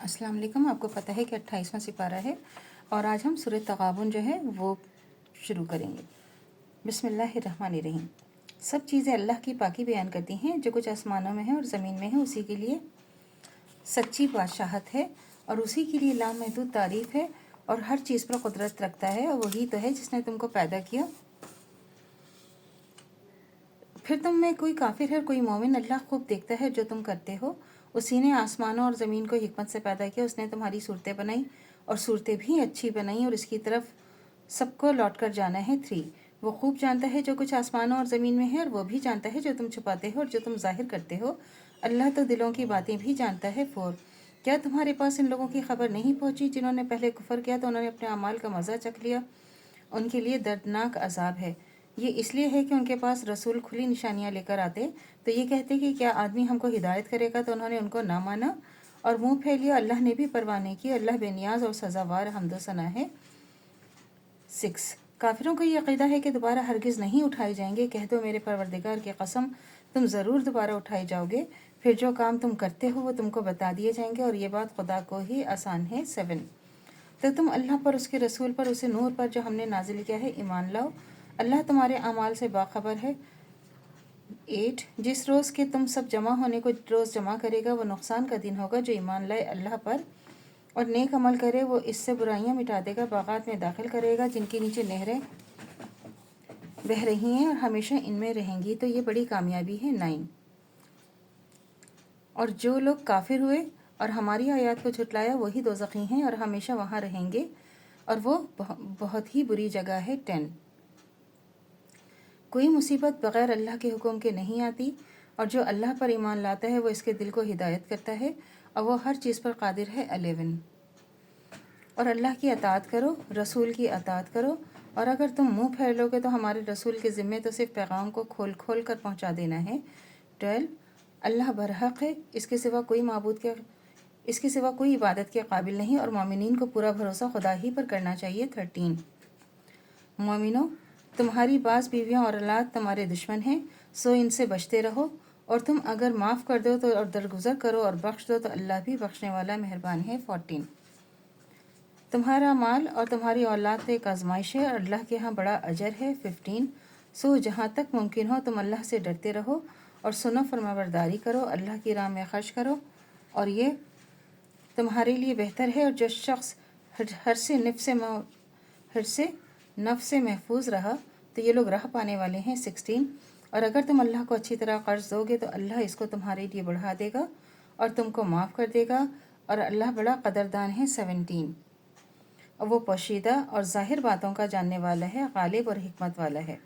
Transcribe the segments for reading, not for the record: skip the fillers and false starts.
السلام علیکم۔ آپ کو پتہ ہے کہ 28واں سپارہ ہے اور آج ہم سورۃ تغابن جو ہے وہ شروع کریں گے۔ بسم اللہ الرحمن الرحیم۔ سب چیزیں اللہ کی پاکی بیان کرتی ہیں، جو کچھ آسمانوں میں ہے اور زمین میں ہے اسی کے لیے سچی بادشاہت ہے اور اسی کے لیے لامحدود تعریف ہے اور ہر چیز پر قدرت رکھتا ہے، اور وہی تو ہے جس نے تم کو پیدا کیا۔ پھر تم میں کوئی کافر ہے اور کوئی مومن، اللہ خوب دیکھتا ہے جو تم کرتے ہو۔ اسی نے آسمانوں اور زمین کو حکمت سے پیدا کیا، اس نے تمہاری صورتیں بنائی اور صورتیں بھی اچھی بنائیں، اور اس کی طرف سب کو لوٹ کر جانا ہے۔ 3 وہ خوب جانتا ہے جو کچھ آسمانوں اور زمین میں ہے، اور وہ بھی جانتا ہے جو تم چھپاتے ہو اور جو تم ظاہر کرتے ہو۔ اللہ تو دلوں کی باتیں بھی جانتا ہے۔ 4 کیا تمہارے پاس ان لوگوں کی خبر نہیں پہنچی جنہوں نے پہلے کفر کیا تو انہوں نے اپنے اعمال کا مزہ چکھ لیا؟ ان کے لیے دردناک عذاب ہے۔ یہ اس لیے ہے کہ ان کے پاس رسول کھلی نشانیاں لے کر آتے تو یہ کہتے کہ کیا آدمی ہم کو ہدایت کرے گا، تو انہوں نے ان کو نہ مانا اور منہ پھیلیا۔ اللہ نے بھی پرواہ نہیں کی، اللہ بے نیاز اور سزاوار حمد و ثنا ہے۔ 6 کافروں کو یہ عقیدہ ہے کہ دوبارہ ہرگز نہیں اٹھائے جائیں گے۔ کہہ دو میرے پروردگار کی قسم، تم ضرور دوبارہ اٹھائے جاؤ گے، پھر جو کام تم کرتے ہو وہ تم کو بتا دیے جائیں گے، اور یہ بات خدا کو ہی آسان ہے۔ 7 تو تم اللہ پر، اس کے رسول پر، اسے نور پر جو ہم نے نازل کیا ہے ایمان لاؤ۔ اللہ تمہارے اعمال سے باخبر ہے۔ 8 جس روز کے تم سب جمع ہونے کو روز جمع کرے گا، وہ نقصان کا دن ہوگا۔ جو ایمان لائے اللہ پر اور نیک عمل کرے، وہ اس سے برائیاں مٹا دے گا، باغات میں داخل کرے گا جن کے نیچے نہریں بہہ رہی ہیں اور ہمیشہ ان میں رہیں گی۔ تو یہ بڑی کامیابی ہے۔ 9 اور جو لوگ کافر ہوئے اور ہماری آیات کو جھٹلایا وہی دوزخی ہیں اور ہمیشہ وہاں رہیں گے، اور وہ بہت ہی بری جگہ ہے۔ 10 کوئی مصیبت بغیر اللہ کے حکم کے نہیں آتی، اور جو اللہ پر ایمان لاتا ہے وہ اس کے دل کو ہدایت کرتا ہے اور وہ ہر چیز پر قادر ہے۔ 11 اور اللہ کی اطاعت کرو، رسول کی اطاعت کرو، اور اگر تم منہ پھیلو گے تو ہمارے رسول کے ذمے تو صرف پیغام کو کھول کھول کر پہنچا دینا ہے۔ 12 اللہ برحق ہے، اس کے سوا کوئی عبادت کے قابل نہیں، اور مومنین کو پورا بھروسہ خدا ہی پر کرنا چاہیے۔ 13 مومنو، تمہاری بعض بیویاں اور اولاد تمہارے دشمن ہیں، سو ان سے بچتے رہو، اور تم اگر معاف کر دو تو اور درگزر کرو اور بخش دو تو اللہ بھی بخشنے والا مہربان ہے۔ 14 تمہارا مال اور تمہاری اولاد تو ایک آزمائش ہے اور اللہ کے ہاں بڑا اجر ہے۔ 15 سو جہاں تک ممکن ہو تم اللہ سے ڈرتے رہو اور سنو فرمانبرداری کرو، اللہ کی راہ میں خرچ کرو، اور یہ تمہارے لیے بہتر ہے۔ اور جو شخص حرص نفس سے محفوظ رہا تو یہ لوگ راہ پانے والے ہیں۔ 16 اور اگر تم اللہ کو اچھی طرح قرض دو گے تو اللہ اس کو تمہارے لیے بڑھا دے گا اور تم کو معاف کر دے گا، اور اللہ بڑا قدردان ہے۔ 17 اور وہ پوشیدہ اور ظاہر باتوں کا جاننے والا ہے، غالب اور حکمت والا ہے۔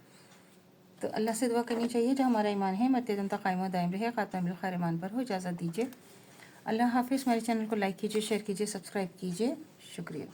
تو اللہ سے دعا کرنی چاہیے جو ہمارا ایمان ہے مرتے دم تک قائم و دائم رہے، خاتمہ بالخیر ایمان پر ہو۔ اجازت دیجیے، اللہ حافظ۔ ہمارے چینل کو لائک کیجیے، شیئر کیجیے، سبسکرائب کیجیے۔ شکریہ۔